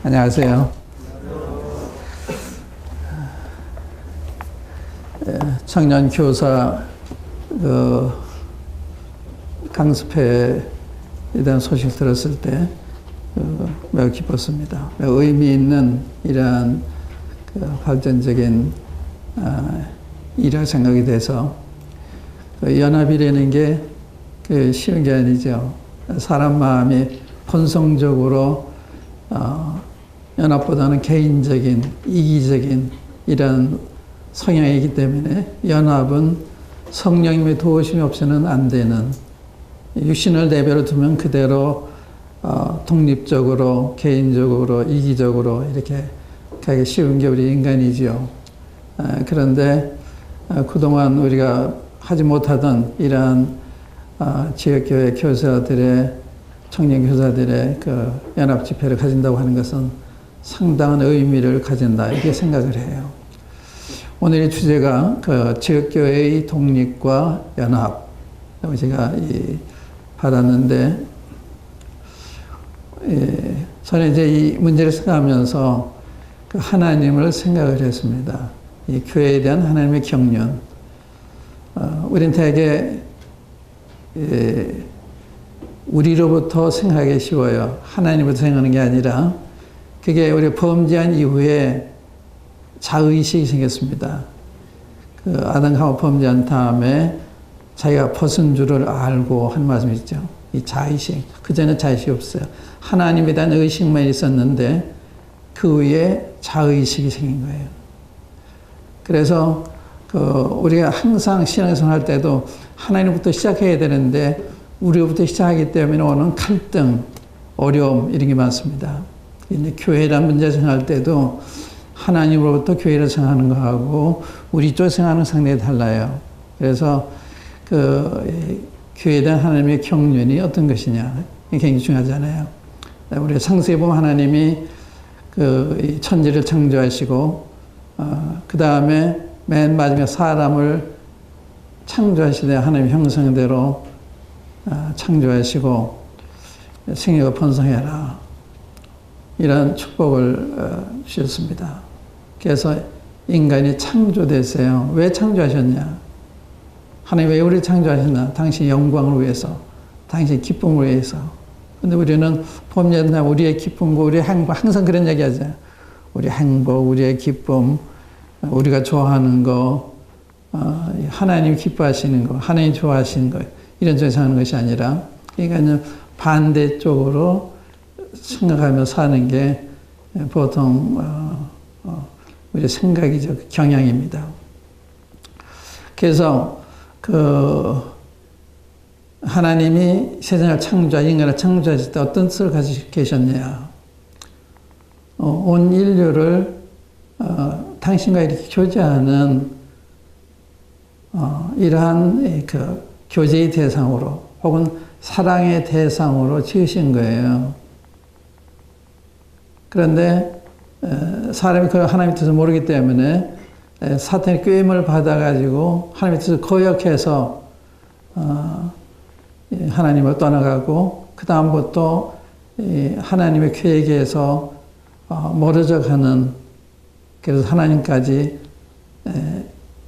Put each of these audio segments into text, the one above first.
안녕하세요. 청년 교사 강습회에 대한 소식 들었을 때 매우 기뻤습니다. 매우 의미 있는 이러한 발전적인 일이라 생각이 돼서 연합이라는 게 쉬운 게 아니죠. 사람 마음이 본성적으로 연합보다는 개인적인, 이기적인 이런 성향이기 때문에 연합은 성령님의 도우심이 없이는 안 되는, 육신을 내버려 두면 그대로 독립적으로, 개인적으로, 이기적으로 이렇게 가기 쉬운 게 우리 인간이지요. 그런데 그동안 우리가 하지 못하던 이러한 지역교회 교사들의, 청년 교사들의 그 연합 집회를 가진다고 하는 것은 상당한 의미를 가진다, 이렇게 생각을 해요. 오늘의 주제가 그 지역교회의 독립과 연합, 제가 받았는데, 저는 이제 이 문제를 생각하면서 그 하나님을 생각을 했습니다. 이 교회에 대한 하나님의 경륜. 우린 되게 우리로부터 생각하기 쉬워요. 하나님부터 생각하는 게 아니라, 그게 우리 범죄한 이후에 자의식이 생겼습니다. 그 아담과 하와 범죄한 다음에 자기가 벗은 줄을 알고 한 말씀이 있죠. 이 자의식. 그전에 자의식이 없어요. 하나님에 대한 의식만 있었는데 그 위에 자의식이 생긴 거예요. 그래서 우리가 항상 신앙생활 할 때도 하나님부터 시작해야 되는데 우리부터 시작하기 때문에 오는 갈등, 어려움 이런 게 많습니다. 근데 교회란 문제 생각할 때도 하나님으로부터 교회를 생각하는 거하고 우리 쪽 생각하는 상당히 달라요. 그래서 교회에 대한 하나님의 경륜이 어떤 것이냐, 이게 굉장히 중요하잖아요. 우리가 상세히 보면 하나님이 이 천지를 창조하시고, 그 다음에 맨 마지막에 사람을 창조하시되 하나님의 형상대로 창조하시고 생육을 번성해라, 이런 축복을 주셨습니다. 그래서 인간이 창조됐어요. 왜 창조하셨냐? 하나님 왜 우리를 창조하셨나? 당신 영광을 위해서, 당신 기쁨을 위해서. 근데 우리는 범죄한 우리의 기쁨과 우리의 행복, 항상 그런 얘기 하잖아요. 우리 행복, 우리의 기쁨, 우리가 좋아하는 거, 하나님 기뻐하시는 거, 하나님 좋아하시는 거, 이런 쪽에서 하는 것이 아니라, 그러니까 반대쪽으로 생각하며 사는 게 보통 우리 생각이죠. 경향입니다. 그래서 하나님이 세상을 인간을 창조하실 때 어떤 뜻을 가지고 계셨냐. 온 인류를 당신과 이렇게 교제하는 이러한 교제의 대상으로 혹은 사랑의 대상으로 지으신 거예요. 그런데 사람이 그 하나님의 뜻을 모르기 때문에 사탄의 꾀임을 받아가지고 하나님의 뜻을 거역해서 하나님을 떠나가고, 그 다음부터 하나님의 계획에서 멀어져 가는, 그래서 하나님까지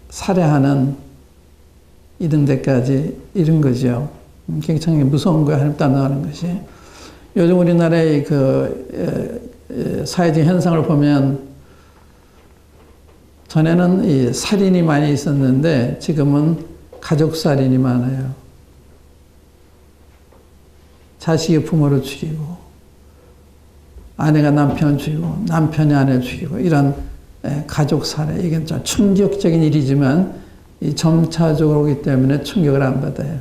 살해하는 이런 데까지 이른 거죠. 굉장히 무서운 거예요. 하나님 떠나가는 것이. 요즘 우리나라의 사회적 현상을 보면, 전에는 이 살인이 많이 있었는데 지금은 가족 살인이 많아요. 자식이 부모를 죽이고, 아내가 남편을 죽이고, 남편이 아내를 죽이고, 이런 가족 살해. 이게 좀 충격적인 일이지만 이 점차적으로 오기 때문에 충격을 안 받아요.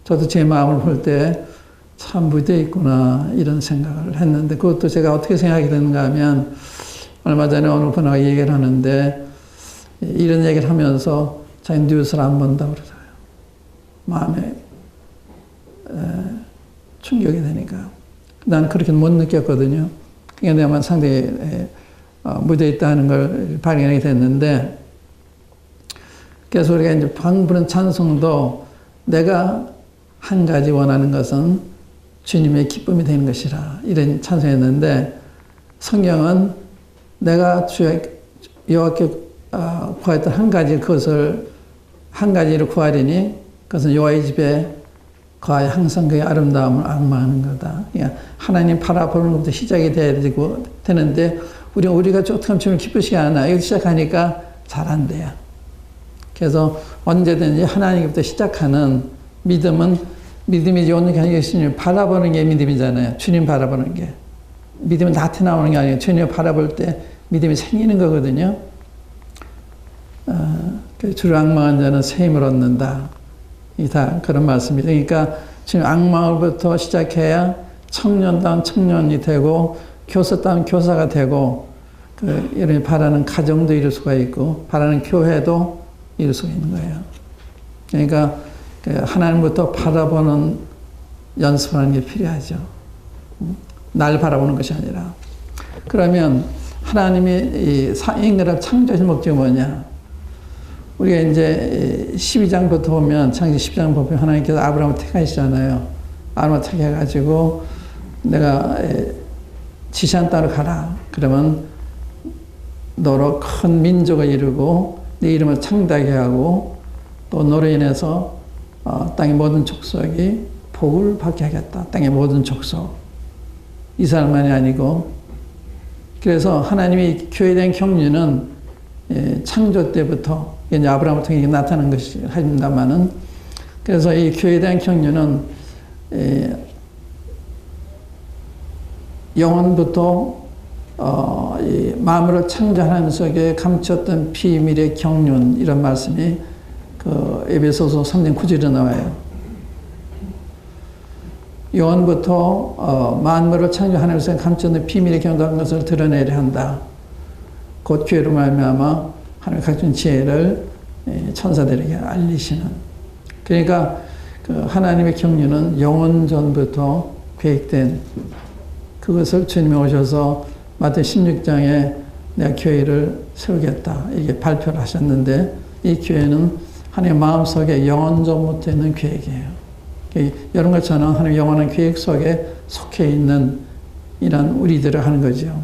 저도 제 마음을 볼 때 참 무대에 있구나, 이런 생각을 했는데, 그것도 제가 어떻게 생각이 드는가 하면, 얼마 전에 어느 분하고 얘기를 하는데, 이런 얘기를 하면서 자기 뉴스를 안 본다고 그러더라고요. 마음에 충격이 되니까. 나는 그렇게 못 느꼈거든요. 그러니까 내가 상당히 무대에 있다는 걸 발견하게 됐는데, 그래서 우리가 이제 부른 찬송도 내가 한 가지 원하는 것은 주님의 기쁨이 되는 것이라 이런 찬송했는데 성경은 내가 여호와께 구하였던 한 가지 그것을 한 가지를 구하리니 그것은 여호와의 집에 거하여 항상 그의 아름다움을 앙망하는 거다. 그러니까 하나님 바라보는 것부터 시작이 되는데 우리가 조금 주님을 기쁘시게 하나 여기 시작하니까 잘 안 돼요. 그래서 언제든지 하나님부터 시작하는 믿음이 오는 게 아니라 주님 바라보는 게 믿음이잖아요. 주님 바라보는 게. 믿음은 나타나오는 게 아니에요. 주님을 바라볼 때 믿음이 생기는 거거든요. 주를 앙망한 자는 새 힘을 얻는다. 이 다 그런 말씀입니다. 그러니까 주님 앙망으로부터 시작해야 청년다운 청년이 되고 교사다운 교사가 되고 이런 바라는 가정도 이룰 수가 있고 바라는 교회도 이룰 수가 있는 거예요. 그러니까 하나님부터 바라보는 연습하는 게 필요하죠. 날 바라보는 것이 아니라. 그러면 하나님이 인간을 창조하신 목적이 뭐냐? 우리가 이제 12장부터 보면 창세기 10장 보면 하나님께서 아브라함을 택하시잖아요. 아브라함을 택해가지고 내가 지시한 땅으로 가라. 그러면 너로 큰 민족을 이루고 네 이름을 창대하게 하고 또 너로 인해서 땅의 모든 족속이 복을 받게 하겠다. 땅의 모든 족속. 이스라엘만이 아니고 그래서 하나님이 교회에 대한 경륜은 창조 때부터 이제 아브라함을 통해 나타난 것이 합니다만은 그래서 이 교회에 대한 경륜은 영원부터 이 마음으로 창조하는 속에 감췄던 비밀의 경륜 이런 말씀이 그 에베소서 3장 9절에 나와요. 영원부터 만물을 창조하는 것에 감췄던 비밀의 경륜한 것을 드러내려 한다. 곧 교회로 말미암아 하나님의 각종 지혜를 천사들에게 알리시는. 그러니까 그 하나님의 경륜은 영원 전부터 계획된 그것을 주님이 오셔서 마태 16장에 내가 교회를 세우겠다 이게 발표를 하셨는데 이 교회는 하나님의 마음속에 영원 전부터 있는 계획이에요. 이런 것처럼 하나님의 영원한 계획 속에 속해 있는 이런 우리들을 하는 거죠.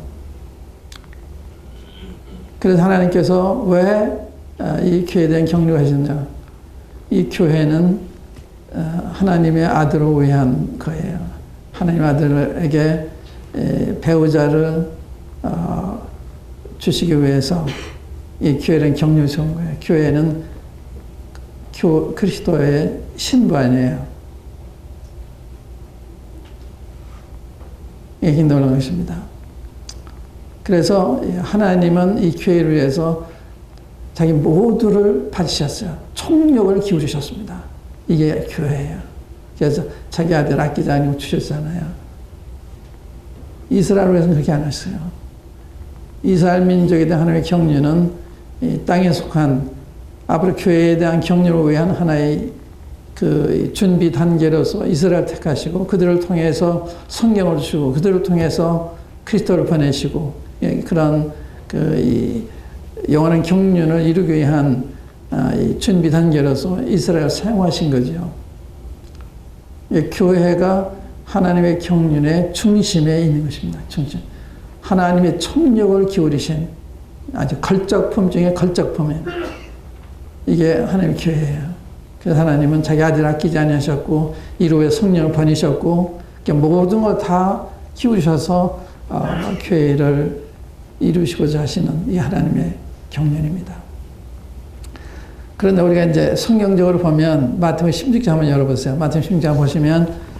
그래서 하나님께서 왜 이 교회에 대한 격려를 하셨냐? 이 교회는 하나님의 아들을 위한 거예요. 하나님의 아들에게 배우자를 주시기 위해서 이 교회는 격려를 준 거예요. 교회는 그리스도의 신부 아니에요. 이게 놀라운 것입니다. 그래서 하나님은 이 교회를 위해서 자기 모두를 바치셨어요. 총력을 기울이셨습니다. 이게 교회예요. 그래서 자기 아들 아끼지 아니고 주셨잖아요. 이스라엘을 위해서는 그렇게 안 했어요. 이스라엘 민족에 대한 하나님의 격려는 이 땅에 속한 앞으로 교회에 대한 격려를 위한 하나의 그 준비 단계로서 이스라엘 택하시고 그들을 통해서 성경을 주시고 그들을 통해서 그리스도를 보내시고 그런 그 영원한 경륜을 이루기 위한 준비 단계로서 이스라엘을 사용하신 거죠. 교회가 하나님의 경륜의 중심에 있는 것입니다. 중심. 하나님의 총력을 기울이신 아주 걸작품 중에 걸작품이에요. 이게 하나님의 교회예요. 그래서 하나님은 자기 아들 아끼지 아니하셨고 이루에 성령을 보내셨고 모든 걸 다 기울이셔서 교회를 이루시고자 하시는 이 하나님의 경륜입니다. 그런데 우리가 이제 성경적으로 보면 마태복음 16장 한번 열어보세요. 마태복음 16장 보시면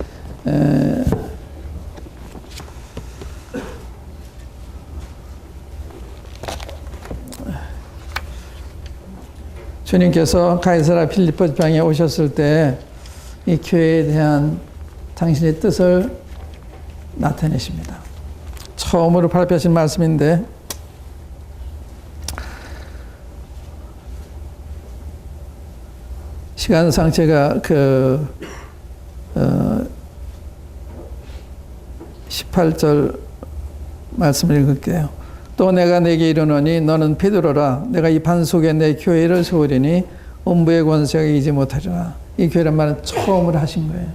주님께서 가이사랴 필리포 지방에 오셨을 때 이 교회에 대한 당신의 뜻을 나타내십니다. 처음으로 발표하신 말씀인데 시간상 제가 18절 말씀을 읽을게요. 또 내가 내게 이르노니 너는 베드로라. 내가 이 반 속에 내 교회를 세우리니 음부의 권세가 이기지 못하리라. 이 교회란 말은 처음으로 하신 거예요.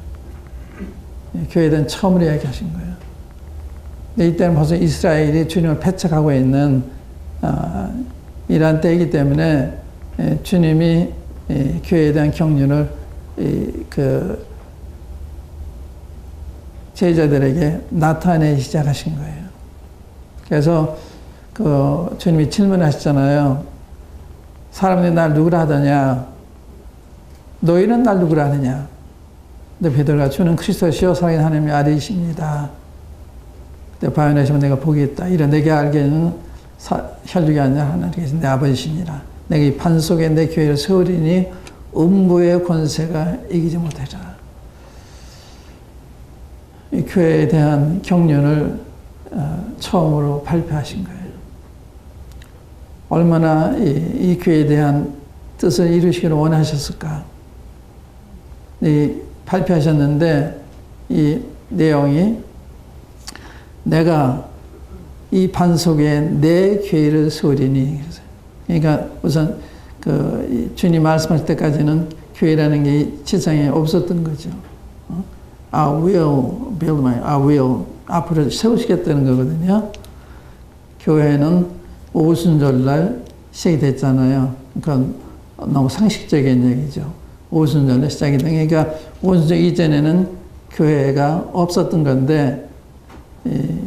교회에 대한 처음으로 이야기하신 거예요. 근데 이때는 벌써 이스라엘이 주님을 배척하고 있는 이러한 때이기 때문에 주님이 교회에 대한 경륜을 그 제자들에게 나타내기 시작하신 거예요. 그래서 그 주님이 질문하셨잖아요. 사람들이 날 누구라 하더냐? 너희는 날 누구라 하느냐? 근데 베드로가 주는 그리스도시요 살아계신 하나님의 아들이십니다. 그때 바요나시면 내가 복이 있다. 이래 내게 알기에는 혈육이 아니라 하나님께서 내 아버지시니라. 내가 이 판 속에 내 교회를 세우리니 음부의 권세가 이기지 못하리라. 이 교회에 대한 경륜을 처음으로 발표하신 거예요. 얼마나 이 교회에 대한 뜻을 이루시기를 원하셨을까. 발표하셨는데 이 내용이 내가 이 반 속에 내 교회를 세우리니. 그러니까 우선 그 주님 말씀하실 때까지는 교회라는 게 세상에 없었던 거죠. I will build I will 앞으로 세우시겠다는 거거든요. 교회는 오순절날 시작이 됐잖아요. 그건 너무 상식적인 얘기죠. 오순절날 시작이 된. 그러니까 오순절 이전에는 교회가 없었던 건데 이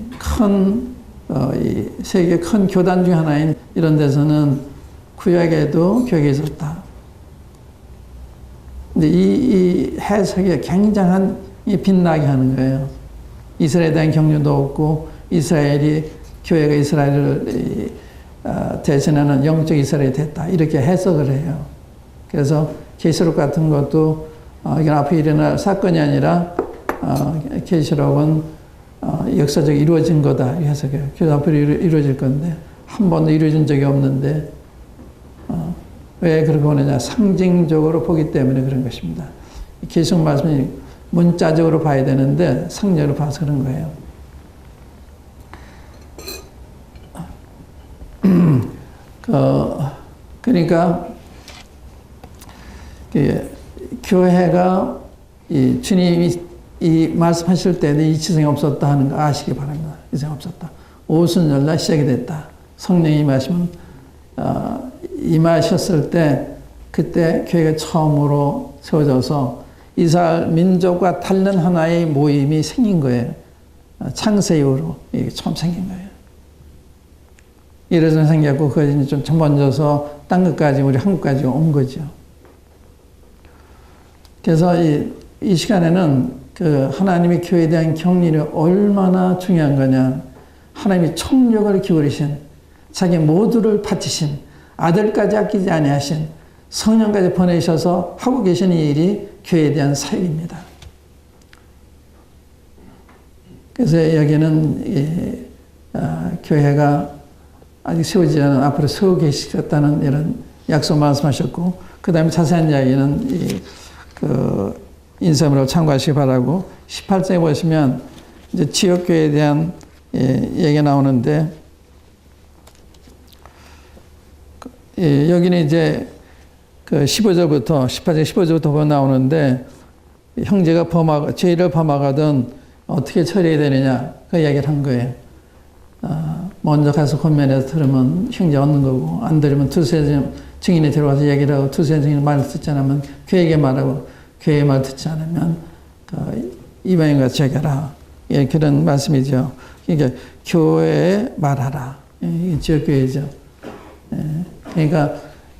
세계 큰 교단 중 하나인 이런 데서는 구약에도 교회가 있었다. 근데 이 해석이 굉장한 빛나게 하는 거예요. 이스라엘에 대한 경륜도 없고 이스라엘이 교회가 이스라엘을 대신하는 영적 이스라엘이 됐다. 이렇게 해석을 해요. 그래서 계시록 같은 것도 이건 앞에 일어날 사건이 아니라 계시록은 역사적으로 이루어진 거다. 이 해석이에요. 그래서 앞으로 이루어질 건데 한 번도 이루어진 적이 없는데 왜 그렇게 보느냐. 상징적으로 보기 때문에 그런 것입니다. 계시록 말씀이 문자적으로 봐야 되는데 상징적으로 봐서 그런 거예요. 그러니까 교회가 주님이 이 말씀하실 때는 이 지성이 없었다 하는 거 아시기 바랍니다. 이 지성이 없었다. 오순절날 시작이 됐다. 성령이 임하셨을 때 그때 교회가 처음으로 세워져서 이스라엘 민족과 다른 하나의 모임이 생긴 거예요. 창세 이후로 이게 처음 생긴 거예요. 이래서 생겼고 그것이 좀 전번져서 딴 것까지 우리 한국까지 온 거죠. 그래서 이 시간에는 그 하나님의 교회에 대한 경륜이 얼마나 중요한 거냐. 하나님이 총력을 기울이신 자기 모두를 바치신 아들까지 아끼지 아니하신 성령까지 보내셔서 하고 계시는 일이 교회에 대한 사역입니다. 그래서 여기는 교회가 아직 세우지 않은 앞으로 세우고 계시겠다는 이런 약속 말씀하셨고 그 다음에 자세한 이야기는 인사문을 참고하시기 바라고 18장에 보시면 이제 지역교회에 대한 얘기가 나오는데 여기는 이제 그 15절부터 18장 15절부터 나오는데 형제가 죄를 범하거든 어떻게 처리해야 되느냐 그 이야기를 한 거예요. 먼저 가서 권면해서 들으면 형제 얻는 거고 안 들으면 두세 증인이 들어와서 얘기를 하고 두세 증인이 말을 듣지 않으면 교회에게 말하고 교회의 말 듣지 않으면 이방인과 제게라 그런 말씀이죠. 그러니까 교회에 말하라. 이게 지역교회죠. 그러니까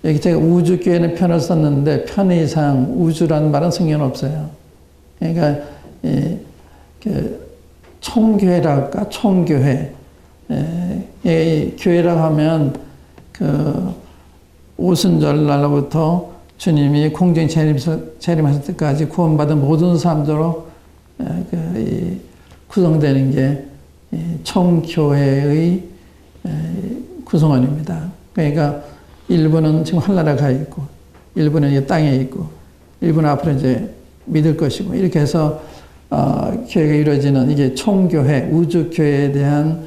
여기 제가 우주교회는 편을 썼는데 편 이상 우주라는 말은 성경은 없어요. 그러니까 총교회라 할까? 총교회. 교회라고 하면 오순절 날로부터 주님이 공중에 재림하실 때까지 구원받은 모든 사람들로 구성되는 게 총교회의 구성원입니다. 그러니까 일부는 지금 하늘나라에 가 있고, 일부는 이 땅에 있고, 일부는 앞으로 이제 믿을 것이고, 이렇게 해서 교회가 이루어지는 이게 총교회, 우주교회에 대한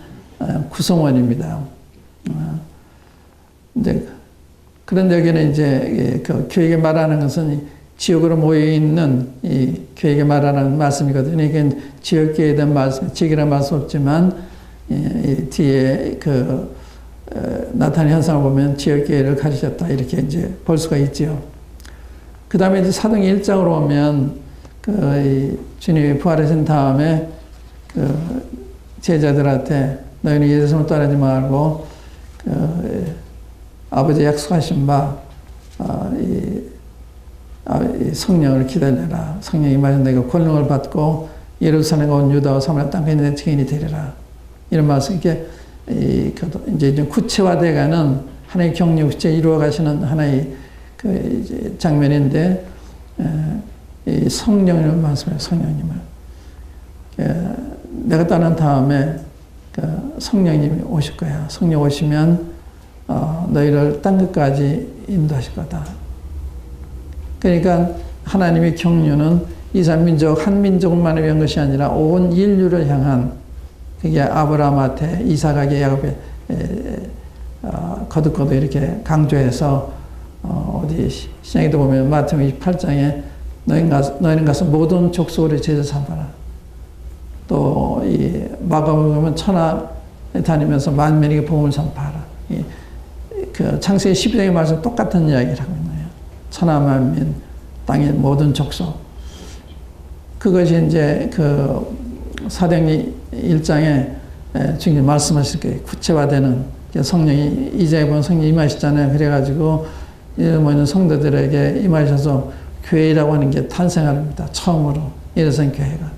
구성원입니다. 이제 그런데 여기는 이제 그 교회에게 말하는 것은 지역으로 모여있는 이 교회에게 말하는 말씀이거든요. 이게 지역교회에 대한 말씀, 지역이라는 말씀 없지만, 이 뒤에 나타난 현상을 보면 지역교회를 가르쳤다. 이렇게 이제 볼 수가 있지요. 그 다음에 이제 사도행 1장으로 오면, 주님이 부활하신 다음에, 제자들한테 너희는 예수님을 따르지 말고, 아버지 약속하신 바, 이 성령을 기다려라. 성령이 임하신 너희가 권능을 받고 예루살렘과 온 유다와 사마리아 땅까지 내 증인이 되리라. 이런 말씀, 이게 이제 좀 구체화돼가는 하나의 경륜 구체 이루어 가시는 하나의 이제 장면인데, 이 성령님을 말씀해요. 성령님을. 내가 떠난 다음에 성령님이 오실 거야. 성령 오시면 너희를 땅 끝까지 인도하실 거다. 그러니까 하나님의 경륜은 이스라엘 한 민족만을 위한 것이 아니라 온 인류를 향한, 그게 아브라함한테 이삭에게 야곱에 거듭거듭 이렇게 강조해서 어디 신약에도 보면 마태복음 28장에 너희는 가서 모든 족속으로 제자 삼아라. 또 이 마가복음에 보면 천하에 다니면서 만민에게 복음을 전파하라. 창세기 12장의 말씀 똑같은 이야기를 하고 있네요. 천하 만민, 땅의 모든 족속. 그것이 이제 사도행 1장에 주님 말씀하실 게 구체화되는 성령이, 이제 보면 성령이 임하시잖아요. 그래가지고 모이는 성도들에게 임하셔서 교회라고 하는 게 탄생합니다. 처음으로 예루살렘 교회가.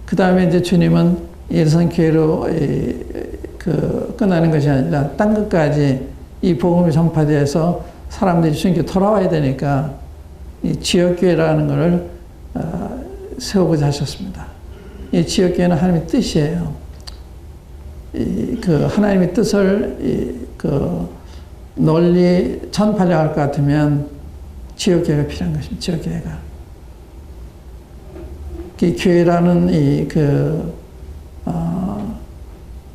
그 다음에 이제 주님은 예루살렘 교회로 끝나는 것이 아니라 땅 끝까지 이 복음이 전파돼서 사람들이 주님께 돌아와야 되니까 이 지역교회라는 것을 세우고자 하셨습니다. 이 지역교회는 하나님의 뜻이에요. 하나님의 뜻을 널리 전파하려고 할 것 같으면 지역교회가 필요한 것입니다. 지역교회가. 교회라는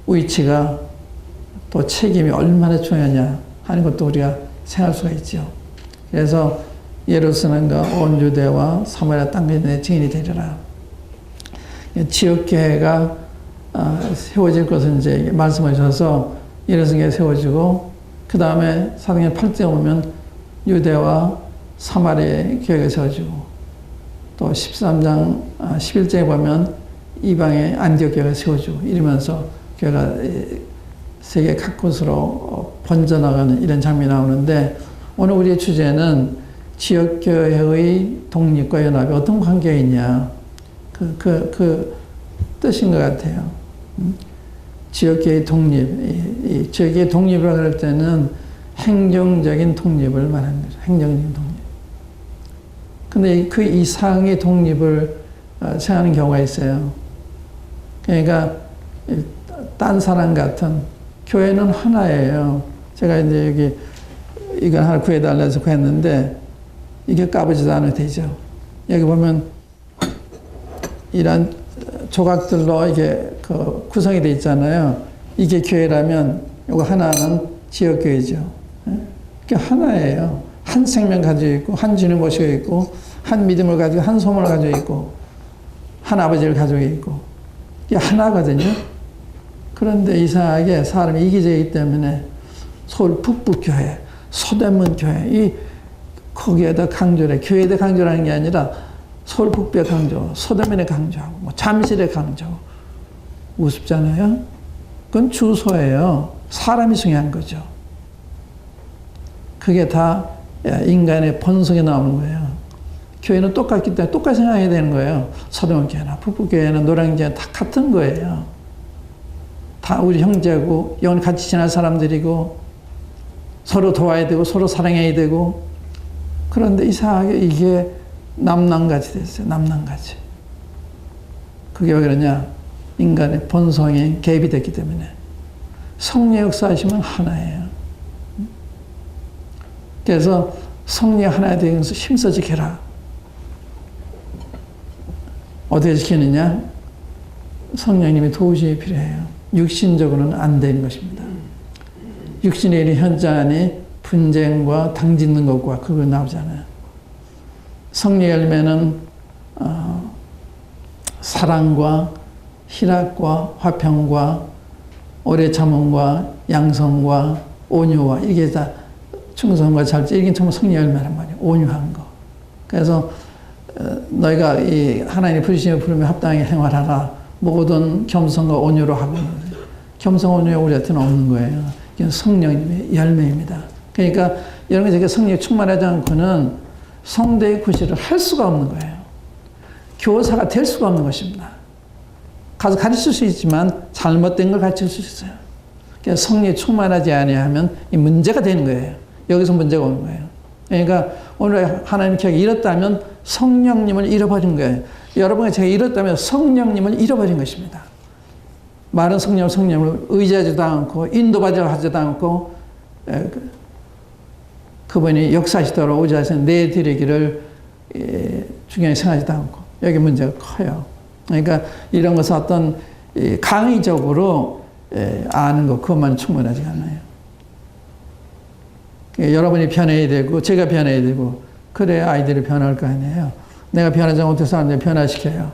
위치가 또 책임이 얼마나 중요하냐 하는 것도 우리가 생각할 수가 있죠. 그래서 예루살렘과 온 유대와 사마리아 땅까지 내 증인이 되리라. 지역교회가 세워질 것을 이제 말씀하셔서 예루살렘에 세워지고, 그 다음에 사도행 8장에 보면 유대와 사마리아의 교회가 세워지고, 또 13장, 11장에 보면 이방의 안디옥 교회가 세워지고, 이러면서 교회가 세계 각곳으로 번져나가는 이런 장면이 나오는데, 오늘 우리의 주제는 지역교회의 독립과 연합이 어떤 관계가 있냐. 그 뜻인 것 같아요. 지역교회의 독립. 이 지역교회의 독립이라고 그럴 때는 행정적인 독립을 말하는 거죠. 행정적인 독립. 근데 그 이상의 독립을 생각하는 경우가 있어요. 그러니까 딴 사람 같은, 교회는 하나예요. 제가 이제 여기 이걸 하나 구해달라 해서 구했는데 이게 까부지도 않아도 되죠. 여기 보면 이런 조각들로 이게 구성이 되어 있잖아요. 이게 교회라면 이거 하나는 지역교회죠. 그게 하나예요. 한 생명 가지고 있고, 한 주님 모시고 있고, 한 믿음을 가지고, 한 소망을 가지고 있고, 한 아버지를 가지고 있고, 이게 하나거든요. 그런데 이상하게 사람이 이기적이기 때문에 서울 북부교회, 서대문 교회, 거기에다 강조를 해. 교회에다 강조라는 게 아니라 서울 북부에 강조, 서대문에 강조하고, 뭐 잠실에 강조하고. 우습잖아요? 그건 주소예요. 사람이 중요한 거죠. 그게 다 인간의 본성에 나오는 거예요. 교회는 똑같기 때문에 똑같이 생각해야 되는 거예요. 서대문교회나 북부교회나 노량교회나 다 같은 거예요. 다 우리 형제고, 영원히 같이 지낼 사람들이고, 서로 도와야 되고, 서로 사랑해야 되고. 그런데 이상하게 이게 남남같이 됐어요. 남남같이. 그게 왜 그러냐? 인간의 본성이 개입이 됐기 때문에. 성령 역사하시면 하나예요. 그래서 성령 하나에 대해서 힘써 지켜라. 어떻게 지키느냐? 성령님의 도우심이 필요해요. 육신적으로는 안 되는 것입니다. 육신의 일이 현저하니 분쟁과 당짓는 것과 그거 나오잖아요. 성령 열매는 사랑과 희락과 화평과 오래 참음과 양성과 온유와 이게 다 충성과 절제 이게 전부 성령 열매란 말이에요. 온유한 거. 그래서 너희가 이 하나님의 부르심을 부르며 합당하게 행하라. 모든 겸손과 온유로 하고 겸손 온유가 우리한테는 없는 거예요. 이게 성령의 열매입니다. 그러니까 여러분이 저게 성령에 충만하지 않고는 성도의 구실을 할 수가 없는 거예요. 교사가 될 수가 없는 것입니다. 가서 가르칠 수 있지만 잘못된 걸 가르칠 수 있어요. 그러니까 성령에 충만하지 아니하면 이 문제가 되는 거예요. 여기서 문제가 오는 거예요. 그러니까 오늘 하나님 계획이 이렇다면 성령님을 잃어버린 거예요. 여러분이 제가 이렇다면 성령님을 잃어버린 것입니다. 말은 성령을 의지하지도 않고 인도받으지도 않고 그분이 역사하시도록 오직 하시는 내드리기를 중요히 생각하지도 않고 여기 문제가 커요. 그러니까 이런 것은 어떤 강의적으로 아는 것 그것만 충분하지 않아요. 여러분이 변해야 되고 제가 변해야 되고 그래야 아이들이 변할 거 아니에요. 내가 변하지 못해서 사람들이 변화시켜요.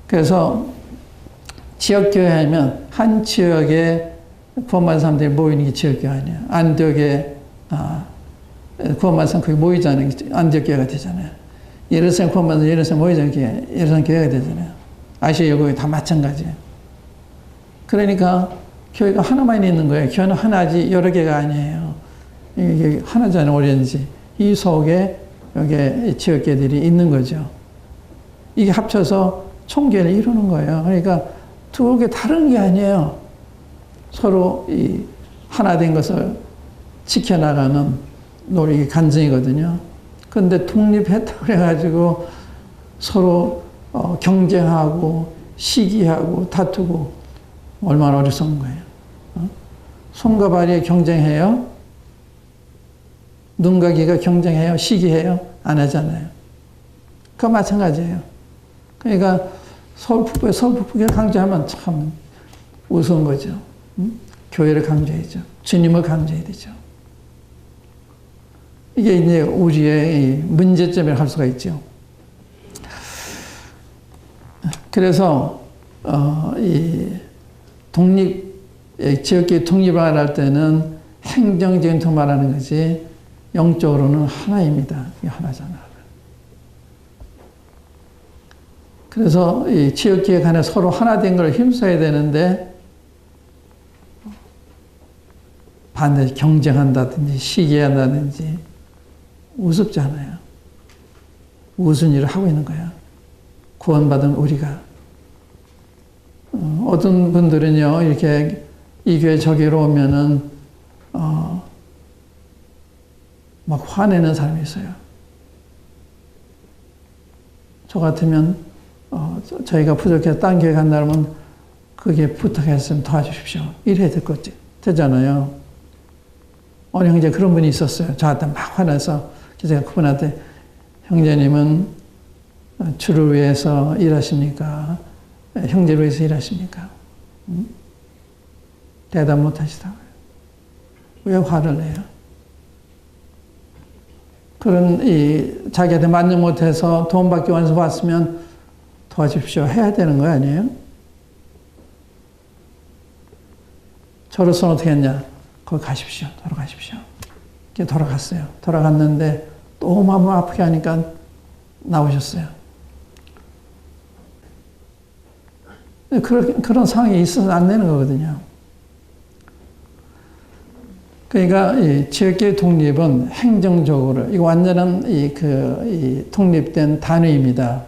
그래서 지역교회 하면 한 지역에 구원받은 사람들이 모이는 게 지역교회 아니에요. 안디옥에 구원받은 사람 거기 모이잖아요. 안디옥교회가 되잖아요. 예루살렘 구원받은 예루살렘 모이잖아요. 예루살렘 교회가 되잖아요. 아시아 여국이 다 마찬가지예요. 그러니까 교회가 하나만 있는 거예요. 교회는 하나지 여러 개가 아니에요. 이게 하나잖아요. 오렌지. 이 속에 여기 지역교회들이 있는 거죠. 이게 합쳐서 총교회를 이루는 거예요. 그러니까 두 개 다른 게 아니에요. 서로 이 하나 된 것을 지켜나가는 노력이 간증이거든요. 그런데 독립했다고 그래가지고 서로 경쟁하고 시기하고 다투고 얼마나 어리석은 거예요. 손과 발이 경쟁해요? 눈과 귀가 경쟁해요? 시기해요? 안 하잖아요. 그거 마찬가지예요. 그러니까 서울북부를 강조하면 참 우스운 거죠. 교회를 강조해야죠. 주님을 강조해야 되죠. 이게 이제 우리의 문제점이라고 할 수가 있죠. 그래서 이 지역교회 독립을 할 때는 행정적인 통 말하는 거지 영적으로는 하나입니다. 이게 하나잖아. 그래서 이 지역교회 간에 서로 하나 된 걸 힘써야 되는데 반드시 경쟁한다든지 시기한다든지 우습잖아요. 우스운 일을 하고 있는 거야. 구원받은 우리가. 어떤 분들은요, 이렇게 이 교회 저 교회로 오면은, 막 화내는 사람이 있어요. 저 같으면, 저희가 부족해서 딴 교회 간다면 그게 부탁했으면 도와주십시오. 이래야 될 거지. 되잖아요. 어느 형제 그런 분이 있었어요. 저한테 막 화내서. 그래서 제가 그분한테 형제님은 주를 위해서 일하십니까? 형제를 위해서 일하십니까? 대답 못 하시다고요. 왜 화를 내요? 그런 자기한테 만족 못해서 돈 받기 원해서 왔으면 도와주십시오. 해야 되는 거 아니에요? 저로서는 어떻게 했냐? 거기 가십시오. 돌아가십시오. 돌아갔어요. 돌아갔는데 또 마음 아프게 하니까 나오셨어요. 그런 상황이 있어서 안 되는 거거든요. 그러니까 이 지역교회 독립은 행정적으로 이거 완전한 독립된 단위입니다.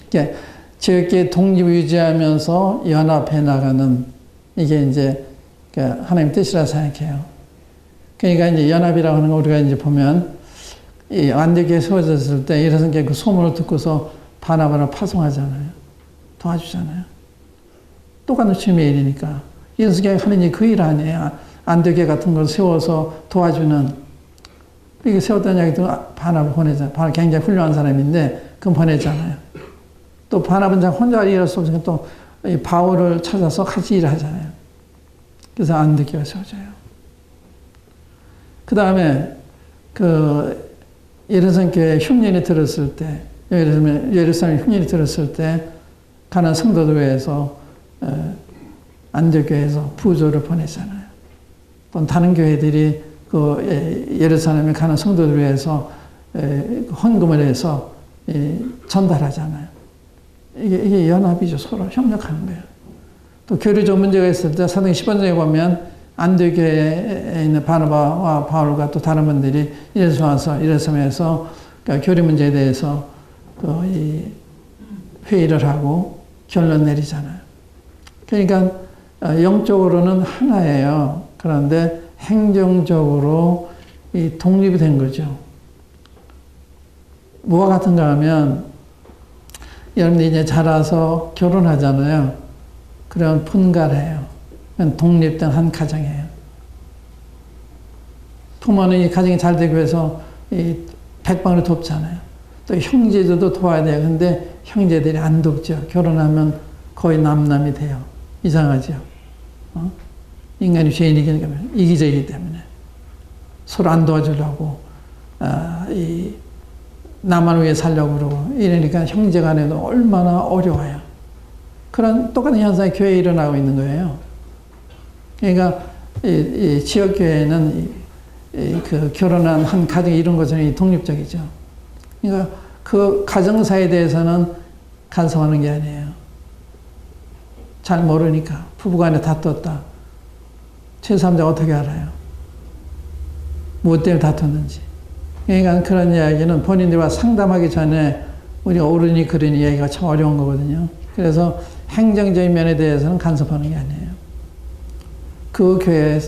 그러니까 지역교회 독립을 유지하면서 연합해 나가는 이게 이제 하나님 뜻이라 생각해요. 그러니까 이제 연합이라고 하는 거 우리가 이제 보면 이 안디옥에 세워졌을 때 이래서 그 소문을 듣고서 바나바를 파송하잖아요. 도와주잖아요. 똑같은 주님의 일이니까. 이래서 하는 일이 그 일 아니에요. 안디옥 같은 걸 세워서 도와주는 이게 세웠다는 이야기도 바나바를 보내잖아요. 바나바 굉장히 훌륭한 사람인데 그건 보내잖아요. 또 바나바는 혼자 일할 수 없으니까 또 바울을 찾아서 같이 일하잖아요. 그래서 안디교가 세워져요. 그 다음에 예루살렘 교회 흉년이 들었을 때, 예루살렘 흉년이 들었을 때 가난 성도들 위해서 안디교회에서 부조를 보내잖아요. 또 다른 교회들이 예루살렘에 가는 성도들 위해서 헌금을 해서 전달하잖아요. 이게 연합이죠. 서로 협력하는 거예요. 또 교류적 문제가 있을 때 사도행 10번장에 보면 안디교회에 있는 바나바와 바울과 또 다른 분들이 이래서 와서 예루살렘에서 그러니까 교류 문제에 대해서 회의를 하고 결론 내리잖아요. 그러니까 영적으로는 하나예요. 그런데 행정적으로 독립이 된 거죠. 뭐와 같은가 하면 여러분들이 이제 자라서 결혼하잖아요. 그러면 분가해요. 독립된 한 가정이에요. 부모는 이 가정이 잘 되기 위해서 백방을 돕잖아요. 또 형제들도 도와야 돼요. 근데 형제들이 안 돕죠. 결혼하면 거의 남남이 돼요. 이상하죠. 인간이 죄인이기 때문에, 이기적이기 때문에 서로 안 도와주려고 나만 위해 살려고 그러고 이러니까 형제 간에도 얼마나 어려워요. 그런 똑같은 현상이 교회에 일어나고 있는 거예요. 그러니까 이 지역교회는 결혼한 한 가정이 이룬 것은 독립적이죠. 그러니까 그 가정사에 대해서는 간섭하는 게 아니에요. 잘 모르니까 부부간에 다퉜다. 제3자가 어떻게 알아요? 무엇 때문에 다퉜는지. 그러니까 그런 이야기는 본인들과 상담하기 전에 우리 어른이 그런 이야기가 참 어려운 거거든요. 그래서 행정적인 면에 대해서는 간섭하는 게 아니에요. 그 교회에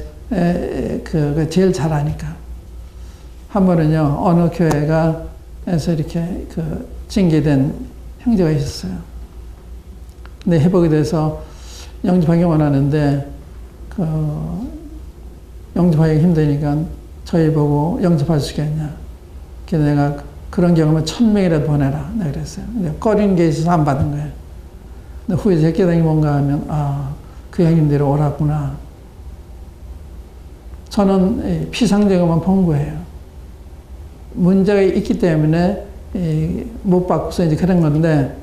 제일 잘하니까. 한 번은요, 어느 교회가에서 이렇게 징계된 형제가 있었어요. 근데 회복이 돼서 영접하기 원하는데, 영접하기 힘드니까 저희 보고 영접할 수 있겠냐. 그래서 내가 그런 경우면 1000명이라도 보내라. 내가 그랬어요. 근데 꺼리는 게 있어서 안 받은 거예요. 근데 후에 제 깨달음이 뭔가 하면, 그 형님들이 옳았구나. 저는 피상적으로만 본 거예요. 문제가 있기 때문에 못 받고서 이제 그런 건데,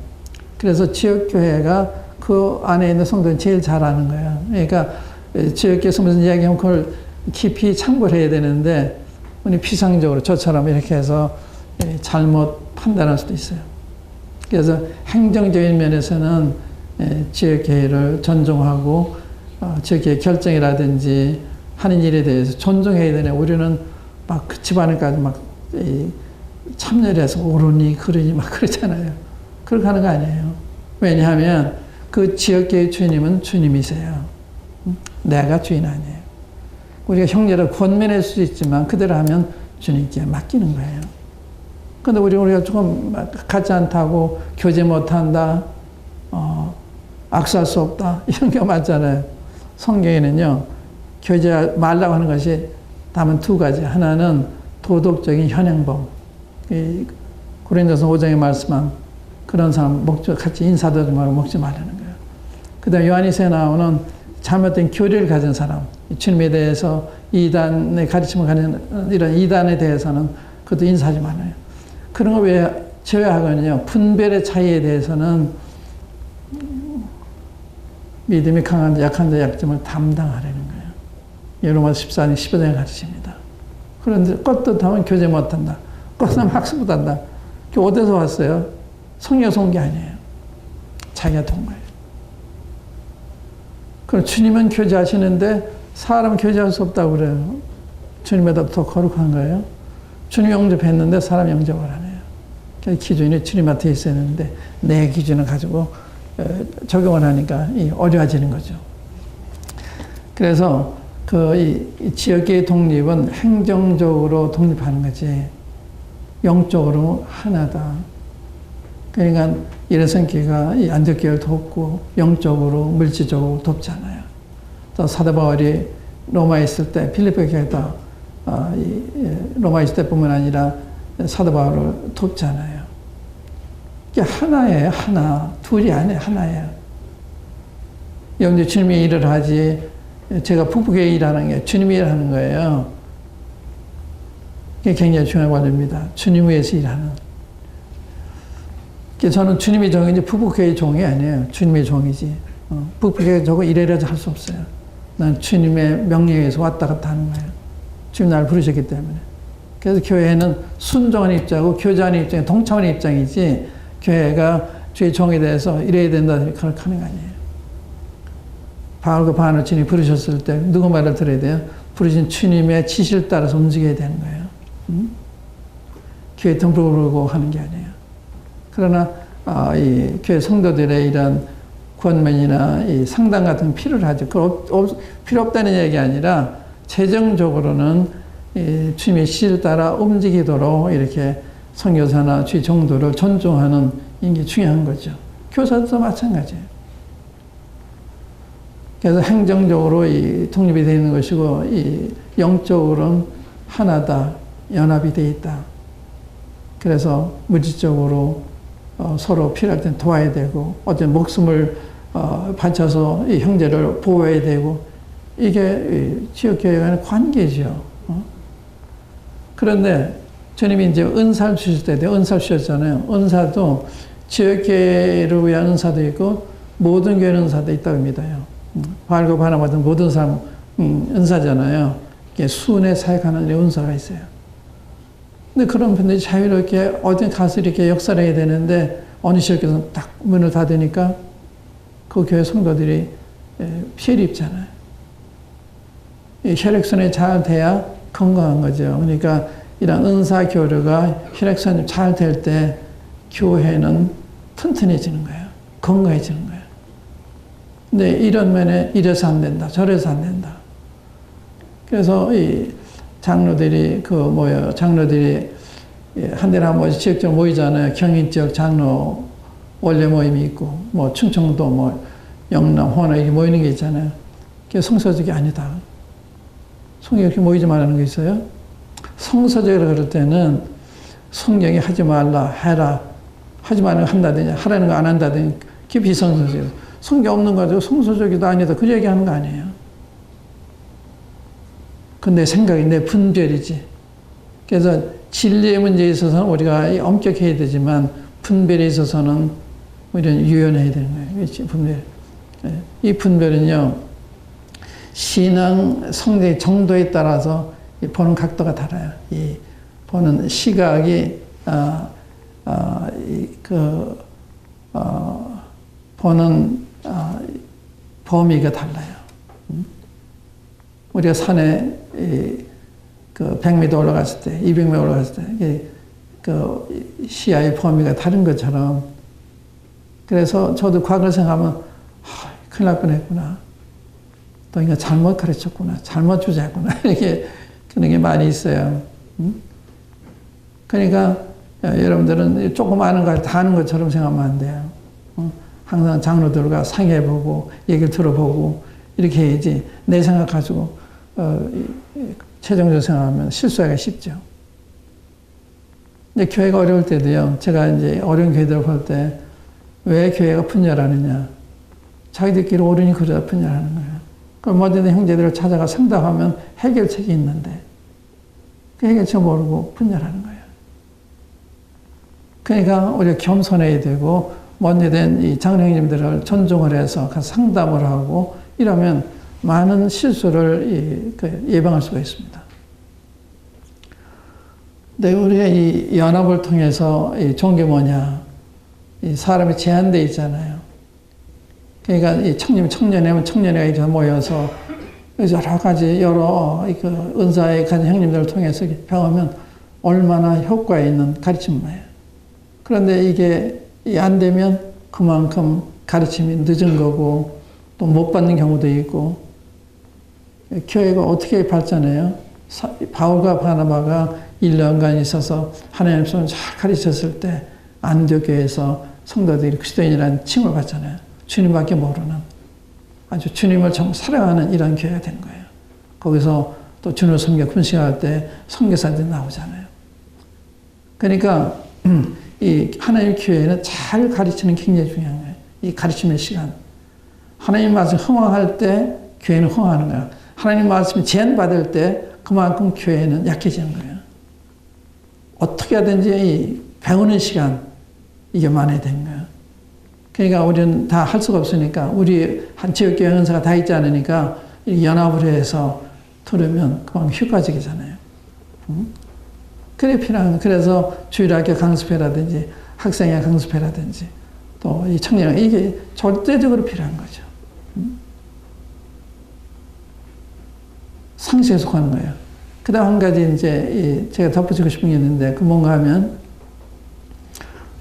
그래서 지역교회가 그 안에 있는 성도는 제일 잘 아는 거예요. 그러니까 지역교회에서 무슨 이야기하면 그걸 깊이 참고를 해야 되는데, 우리 피상적으로 저처럼 이렇게 해서 잘못 판단할 수도 있어요. 그래서 행정적인 면에서는 지역교회를 존중하고, 지역교회 결정이라든지 하는 일에 대해서 존중해야 되네. 우리는 막 그 집안에까지 막 참여를 해서 옳으니 그러니 막 그러잖아요. 그렇게 하는 거 아니에요. 왜냐하면 그 지역교회 주님은 주님이세요. 내가 주인 아니에요. 우리가 형제를 권면할 수 있지만 그대로 하면 주님께 맡기는 거예요. 근데 우리가 조금 같지 않다고 교제 못한다, 악수할 수 없다, 이런 경우 많잖아요. 성경에는요, 교제 말라고 하는 것이 다만 두 가지. 하나는 도덕적인 현행범. 고린도서 5장에 말씀한 그런 사람 같이 인사도 하지 말고 먹지 말라는 거예요. 그 다음에 요한일서에 나오는 잘못된 교리를 가진 사람, 주님에 대해서 이단의 가르침을 가진 이런 이단에 대해서는 그것도 인사하지 말아요. 그런 거 왜 제외하거든요. 분별의 차이에 대해서는 믿음이 강한 자, 약한 자의 약점을 담당하라는 거예요. 로마서 14장 15장에 가르칩니다. 그런데 껐듯하면 교제 못한다. 껐으면 학습 못한다. 그게 어디서 왔어요? 성경에서 온 게 아니에요. 자기가 돈 거예요. 그럼 주님은 교제하시는데 사람은 교제할 수 없다고 그래요. 주님보다 더 거룩한 거예요. 주님 영접했는데 사람 영접을 안 해요. 그래서 기준이 주님한테 있어야 되는데 내 기준을 가지고 적용을 하니까 어려워지는 거죠. 그래서 이 지역의 독립은 행정적으로 독립하는 거지 영적으로 하나다. 그러니까 예루살렘교회가 이 안디옥교회를 돕고 영적으로 물질적으로 돕잖아요. 또 사도 바울이 로마에 있을 때 필리포 교회도 로마에 있을 때뿐만 아니라 사도 바울을 돕잖아요. 이게 하나예요. 하나. 둘이 아니에요. 하나예요. 여러분들 주님이 일을 하지 제가 북북의 일하는 게 주님이 일하는 거예요. 그게 굉장히 중요한 관점입니다. 주님 위해서 일하는. 저는 주님의 종이지 북북교의 종이 아니에요. 주님의 종이지. 북북교의 종은 이래라 할 수 없어요. 난 주님의 명령에서 왔다 갔다 하는 거예요. 주님 나를 부르셨기 때문에. 그래서 교회는 순종하는 입장이고 교제하는 입장이 동참하는 입장이지 교회가 주의 종에 대해서 이래야 된다 그렇게 하는 거 아니에요. 바울과 바나바를 주님이 부르셨을 때 누구 말을 들어야 돼요? 부르신 주님의 지시를 따라서 움직여야 되는 거예요. 교회 등불을 부르고 하는 게 아니에요. 그러나 이 교회 성도들의 이런 구원면이나 이 상담 같은 거 필요하죠. 필요 없다는 얘기 아니라 재정적으로는 이 주님의 지시를 따라 움직이도록 이렇게 선교사나 주의 종도를 존중하는 게 중요한 거죠. 교사도 마찬가지예요. 그래서 행정적으로 이 독립이 되어 있는 것이고 이 영적으로는 하나다, 연합이 되어 있다. 그래서 물질적으로 서로 필요할 땐 도와야 되고 어떤 목숨을 바쳐서 이 형제를 보호해야 되고 이게 지역교회 간의 관계죠. 그런데 주님이 이제 은사를 주실 때 은사를 주셨잖아요. 은사도 지역교회를 위한 은사도 있고 모든 교회 은사도 있다고 믿어요. 바울과 바나바 같은 모든 사람 은사잖아요. 수은에 사역하는 은사가 있어요. 근데 그런 분들이 자유롭게 어디 가서 이렇게 역사를 해야 되는데 어느 지역에서 딱 문을 닫으니까 그 교회 성도들이 피해를 입잖아요. 이 혈액순환이 잘 돼야 건강한 거죠. 그러니까 이런 은사 교류가 혈액순환이 잘 될 때 교회는 튼튼해지는 거예요. 건강해지는 거예요. 근데 이런 면에 이래서 안 된다, 저래서 안 된다. 그래서 이 장로들이 장로들이 한 달에 한 번씩 지역적 모이잖아요. 경인 지역 장로 원래 모임이 있고, 충청도, 영남, 호남 이렇게 모이는 게 있잖아요. 그게 성서적이 아니다. 성경이 이렇게 모이지 말라는 게 있어요. 성서적이라 그럴 때는 성경이 하지 말라, 해라, 하지 말라는 거 한다든지, 하라는 거 안 한다든지, 그게 비성서적이에요. 성경 없는 거 가지고 성서적이다 아니다. 그 얘기하는 거 아니에요. 그건 내 생각이, 내 분별이지. 그래서 진리의 문제에 있어서는 우리가 엄격해야 되지만 분별에 있어서는 우리는 유연해야 되는 거예요. 그렇지? 분별. 이 분별은요, 신앙 성장의 정도에 따라서 보는 각도가 달라요. 이 보는 시각이, 보는 범위가 달라요. 우리가 산에 100m 올라갔을 때, 200m 올라갔을 때, 그 시야의 범위가 다른 것처럼, 그래서 저도 과거를 생각하면, 큰일 날 뻔했구나. 또 이거 잘못 가르쳤구나. 잘못 주제했구나. 이렇게 그런 게 많이 있어요. 그러니까 여러분들은 조금 아는 거 다 아는 것처럼 생각하면 안 돼요. 항상 장로들과 상의해보고, 얘기를 들어보고, 이렇게 해야지. 내 생각 가지고, 최종적으로 생각하면 실수하기가 쉽죠. 근데 교회가 어려울 때도요, 제가 이제 어려운 교회들을 볼 때, 왜 교회가 분열하느냐. 자기들끼리 옳으니 그러다 분열하는 거예요. 그럼 어디든 형제들을 찾아가 상담하면 해결책이 있는데, 그 해결책 모르고 분열하는 거예요. 그러니까 우리가 겸손해야 되고, 먼저된 이 장로 형님들을 존중을 해서 가서 상담을 하고, 이러면 많은 실수를 예방할 수가 있습니다. 근데 우리가 이 연합을 통해서 좋은 게 뭐냐. 이 사람이 제한되어 있잖아요. 그러니까 이 청년회면 청년회가 이렇게 모여서 여러 가지 그 은사에 가진 형님들을 통해서 배우면 얼마나 효과 있는 가르침이에요. 그런데 이게 안 되면 그만큼 가르침이 늦은 거고 또 못 받는 경우도 있고 교회가 어떻게 발전해요? 바울과 바나바가 1년간 있어서 하나님의 말씀을 잘 가르쳤을 때 안디옥교회에서 성도들이 그리스도인이라는 칭을 받잖아요. 주님밖에 모르는 아주 주님을 정말 사랑하는 이런 교회가 된 거예요. 거기서 또 주님을 섬겨 군생활할 때 선교사들이 나오잖아요. 그러니까 이 하나님의 교회는 잘 가르치는 게 굉장히 중요한 거예요. 이 가르침의 시간. 하나님 말씀 흥황할 때 교회는 흥하는 거야. 하나님 말씀이 제한받을 때 그만큼 교회는 약해지는 거예요. 어떻게 하든지 배우는 시간, 이게 많아야 되는 거예요. 그러니까 우리는 다 할 수가 없으니까, 우리 한 지역교회 은사가 다 있지 않으니까 연합을 해서 들으면 그만큼 효과적이잖아요. 그래 필요한 거예요. 그래서 주일학교 강습회라든지 학생회 강습회라든지 또 이 청년, 이게 절대적으로 필요한 거죠. 상시에 속하는 거예요. 그 다음 한 가지 이제 제가 덧붙이고 싶은 게 있는데, 그 뭔가 하면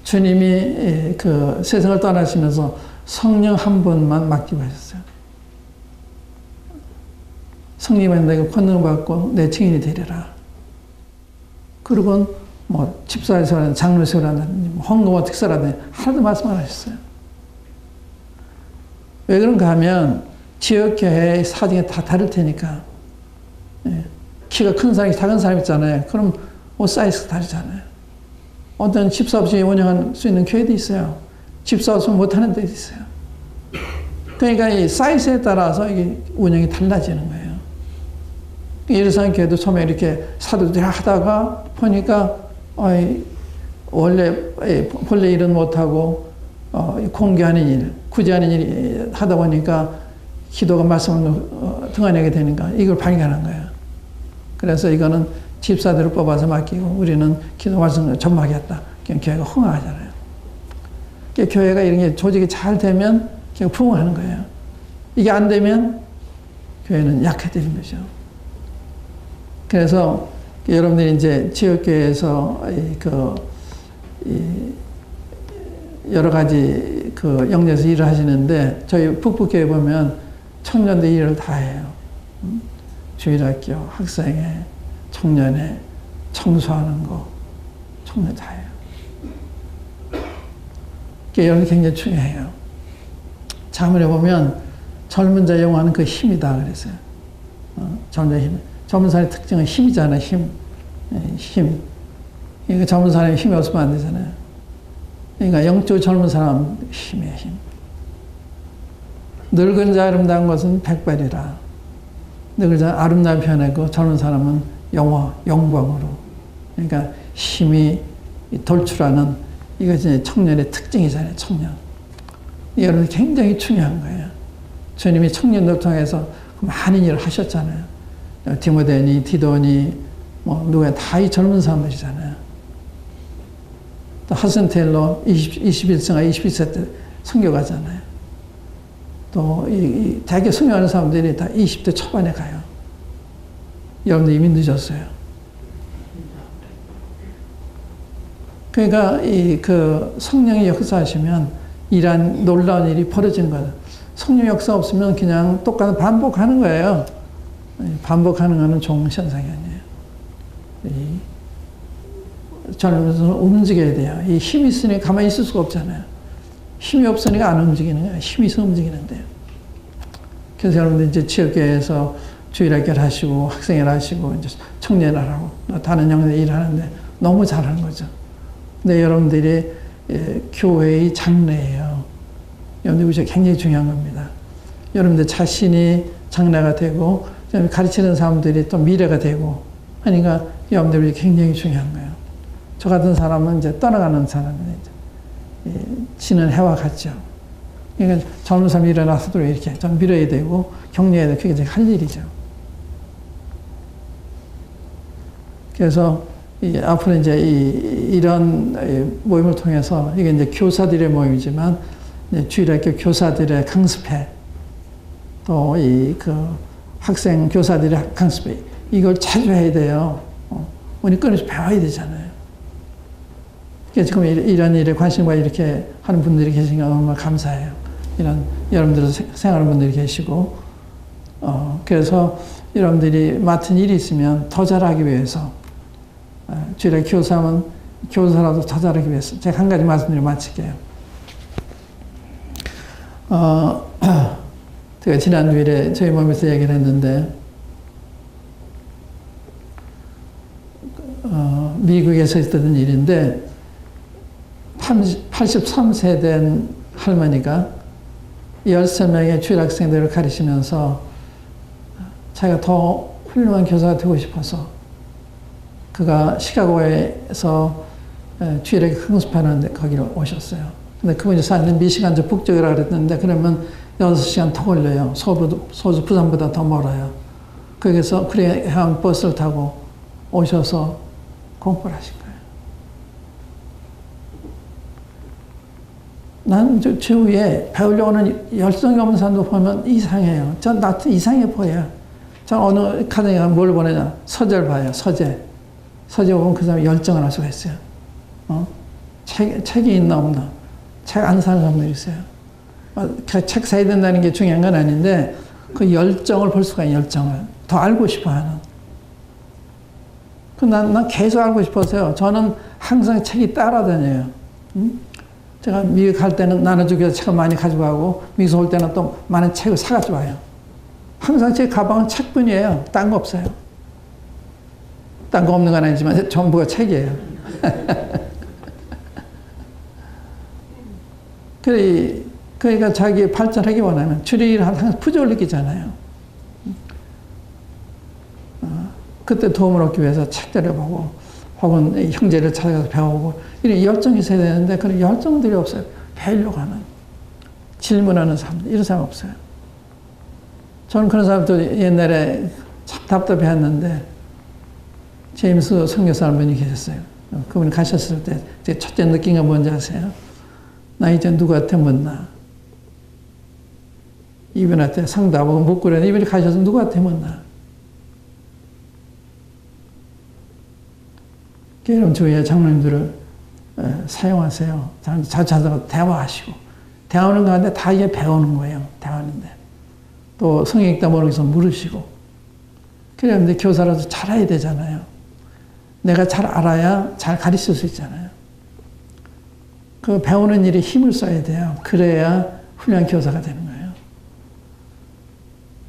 주님이 그 세상을 떠나시면서 성령 한 분만 맡기고 하셨어요. 성령만 내가 권능 받고 내 증인이 되리라. 그리고 뭐 집사에서라든지 장로세라든지 헌금과 특사라든지 하나도 말씀 안 하셨어요. 왜 그런가 하면 지역교회의 사정이 다 다를 테니까. 키가 큰 사람이 작은 사람 있잖아요. 그럼 옷 사이즈가 다르잖아요. 어떤 집사 없이 운영할 수 있는 교회도 있어요. 집사 없으면 못하는 데도 있어요. 그러니까 이 사이즈에 따라서 이게 운영이 달라지는 거예요. 예루살렘 교회도 처음에 이렇게 사도들이 하다가 보니까 원래 본래 일은 못하고 공개하는 일, 구제하는 일 하다 보니까 기도가 말씀을 등한하게 되니까 이걸 발견한 거예요. 그래서 이거는 집사들을 뽑아서 맡기고 우리는 기도 말씀을 전무하겠다. 그냥 교회가 흥하잖아요. 그러니까 교회가 이런 게 조직이 잘 되면 그냥 부흥하는 거예요. 이게 안 되면 교회는 약해지는 거죠. 그래서 여러분들이 이제 지역교회에서 여러 가지 그 영역에서 일을 하시는데, 저희 북북교회 보면 청년들 일을 다 해요. 주일학교, 학생회, 청년회, 청소하는 거, 청년 다 해요. 이런 게 굉장히 중요해요. 자문해 보면 젊은 자의 영화는 그 힘이다 그랬어요. 젊은 자의 힘. 젊은 사람의 특징은 힘이잖아요. 힘. 그러니까 젊은 사람이 힘이 없으면 안 되잖아요. 그러니까 영적 젊은 사람 힘이에요. 힘. 늙은 자 아름다운 것은 백발이라. 늙은 자 아름다운 편이고 젊은 사람은 영광으로. 그러니까 힘이 돌출하는, 이것이 청년의 특징이잖아요. 청년. 여러분 굉장히 중요한 거예요. 주님이 청년들 통해서 많은 일을 하셨잖아요. 디모데니, 디도니, 뭐 누가 다 이 젊은 사람들이잖아요. 또 하슨 테일러 21세가 22세 때 선교 가잖아요. 또 이 대개 선교하는 사람들이 다 20대 초반에 가요. 여러분들 이미 늦었어요. 그러니까 그 성령이 역사하시면 이러한 놀라운 일이 벌어지는 거예요. 성령 역사 없으면 그냥 똑같은 반복하는 거예요. 반복하는 것은 좋은 현상이 아니에요. 젊은이들은 움직여야 돼요. 이 힘이 있으니 가만히 있을 수가 없잖아요. 힘이 없으니까 안 움직이는 거예요. 힘이 있어 움직이는데요. 그래서 여러분들 이제 지역교회에서 주일학교를 하시고 학생회를 하시고 이제 청년을 하고 다른 영역에 일을 하는데 너무 잘하는 거죠. 근데 여러분들이 교회의 장래예요. 여러분들 굉장히 중요한 겁니다. 여러분들 자신이 장래가 되고 가르치는 사람들이 또 미래가 되고 하니까 여러분들이 굉장히 중요한 거예요. 저 같은 사람은 이제 떠나가는 사람입니다. 지는 해와 같죠. 그러니까 젊은 사람이 일어나서도 이렇게 좀 밀어야 되고 격려해야 되고 그게 이제 할 일이죠. 그래서 앞으로 이제 이런 모임을 통해서 이게 이제 교사들의 모임이지만 주일학교 교사들의 강습회 또 학생 교사들의 강습회 이걸 자주 해야 돼요. 우리 끊어서 배워야 되잖아요. 지금 이런 일에 관심과 이렇게 하는 분들이 계시니까 너무 감사해요. 이런 여러분들 생각하는 분들이 계시고, 그래서 여러분들이 맡은 일이 있으면 더 잘하기 위해서, 주일에 교사면 교사라도 더 잘하기 위해서 제가 한 가지 말씀드리고 마칠게요. 제가 지난 주일에 저희 몸에서 얘기를 했는데, 미국에서 있었던 일인데, 83세 된 할머니가 13명의 주일학생들을 가르치면서 자기가 더 훌륭한 교사가 되고 싶어서 그가 시카고에서 주일에 강습하는데 거기를 오셨어요. 근데 그분이 사는 미시간주 북쪽이라고 그랬는데 그러면 6시간 더 걸려요. 소주 부산보다 더 멀어요. 거기서 그레이함 버스를 타고 오셔서 공부를 하신 거예요. 난 주위에 배우려고 하는 열정이 없는 사람도 보면 이상해요. 나도 이상해 보여요. 저 어느 카드에 가면 뭘 보내냐. 서재를 봐요. 서재 보면 그 사람이 열정을 할 수가 있어요. 책이 있나 없나. 책 안 사는 사람들이 있어요. 책 사야 된다는 게 중요한 건 아닌데 그 열정을 볼 수가 있어요. 열정을. 더 알고 싶어 하는. 난 계속 알고 싶어서요. 저는 항상 책이 따라다녀요. 제가 미국 갈 때는 나눠주기 위해서 책을 많이 가지고 가고 미국 올 때는 또 많은 책을 사가지고 와요. 항상 제 가방은 책뿐이에요. 딴 거 없어요. 딴 거 없는 건 아니지만 전부가 책이에요. 그러니까 자기 발전하기 원하면 주일을 항상 부족을 느끼잖아요. 그때 도움을 얻기 위해서 책들을 보고 혹은 형제를 찾아가서 배우고 이런 열정이 있어야 되는데 그런 열정들이 없어요. 배우려고 하는 질문하는 사람들 이런 사람 없어요. 저는 그런 사람도 옛날에 참 답답해했는데 제임스 선교사라는 분이 계셨어요. 그분이 가셨을 때 제 첫째 느낀 건 뭔지 아세요? 나 이제 누구한테 묻나? 이분한테 상담하고 묻고 그랬는데 이분이 가셔서 누구한테 묻나? 여러분 주위에 장로님들을 사용하세요. 자주 찾아가 대화하시고 대화하는 가운데 다 이게 배우는 거예요. 대화하는데 또 성경 읽다 모르겠어 물으시고 그런데 교사라도 잘해야 되잖아요. 내가 잘 알아야 잘 가르칠 수 있잖아요. 그 배우는 일에 힘을 써야 돼요. 그래야 훌륭한 교사가 되는 거예요.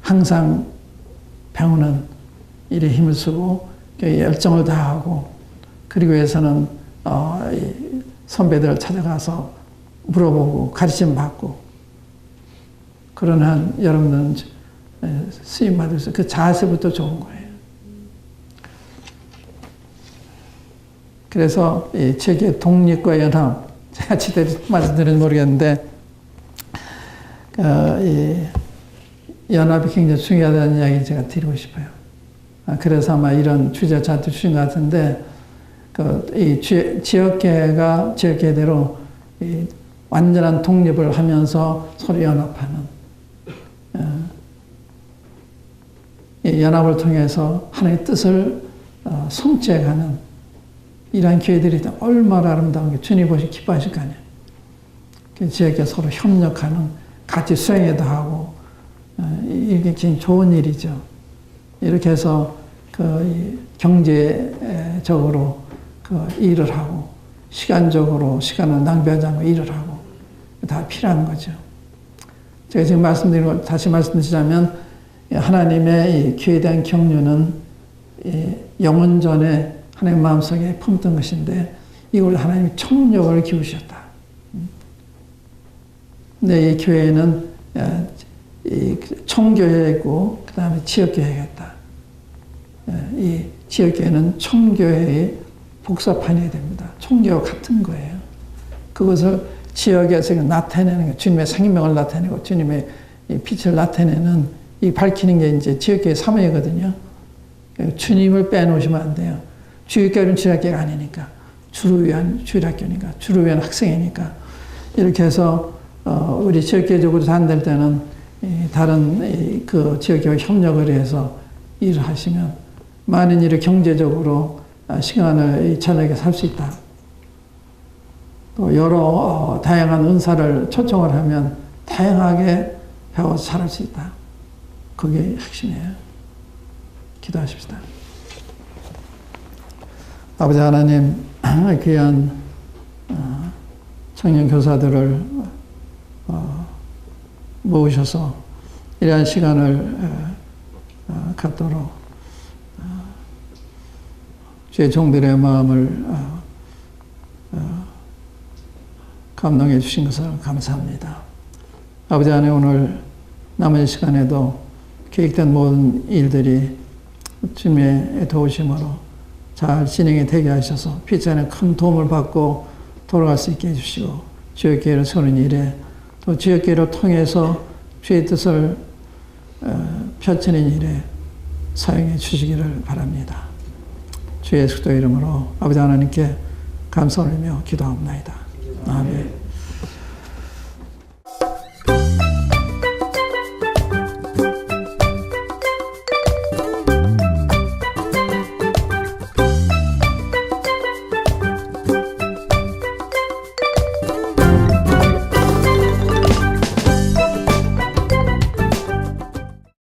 항상 배우는 일에 힘을 쓰고 열정을 다하고 그리고 위해서는 선배들을 찾아가서 물어보고 가르침 받고 그런 한 여러분들은 쓰임 받을 수 그 자세부터 좋은 거예요. 그래서 이 책의 독립과 연합 제가 제대로 말씀드리는지 모르겠는데 이 연합이 굉장히 중요하다는 이야기 제가 드리고 싶어요. 그래서 아마 이런 주제 저한테 주신 것 같은데 이 지역계가 지역계대로 이 완전한 독립을 하면서 서로 연합하는 이 연합을 통해서 하나님의 뜻을 성취해가는 이러한 기회들이 얼마나 아름다운 게 주님 보시 기뻐하실 거 아니에요. 지역계 서로 협력하는 같이 수행회도 하고 이게 굉장히 좋은 일이죠. 이렇게 해서 경제적으로 일을 하고 시간적으로 시간을 낭비하지 않고 일을 하고 다 필요한 거죠. 제가 지금 말씀드린 걸 다시 말씀드리자면 하나님의 이 교회에 대한 경륜은 영원전에 하나님 마음속에 품었던 것인데 이걸 하나님이 총력을 기우셨다. 근데 이 교회는 이 총교회가 있고 그 다음에 지역교회가 있다. 이 지역교회는 총교회의 복사판이 됩니다. 총교와 같은 거예요. 그것을 지역에서 나타내는 게 주님의 생명을 나타내고 주님의 빛을 나타내는 이 밝히는 게 이제 지역교회 사명이거든요. 주님을 빼놓으시면 안 돼요. 주일교회는 주일학교가 아니니까 주를 위한 주일학교니까 주를 위한 학생이니까 이렇게 해서 우리 지역교회적으로 안 될 때는 다른 그 지역교회 협력을 해서 일을 하시면 많은 일을 경제적으로 시간을 저녁에 살 수 있다. 또 여러 다양한 은사를 초청을 하면 다양하게 배워서 살할 수 있다. 그게 핵심이에요. 기도하십시다. 아버지 하나님, 귀한 청년 교사들을 모으셔서 이러한 시간을 갖도록 주의 종들의 마음을 감동해 주신 것을 감사합니다. 아버지 하나님, 오늘 남은 시간에도 계획된 모든 일들이 주님의 도우심으로 잘 진행이 되게 하셔서 피자는 큰 도움을 받고 돌아갈 수 있게 해주시고 지역교회를 세우는 일에 또 지역교회를 통해서 주의 뜻을 펼치는 일에 사용해 주시기를 바랍니다. 주 예수 그리스도 이름으로 아버지 하나님께 감사 올리며 기도합니다. 아멘.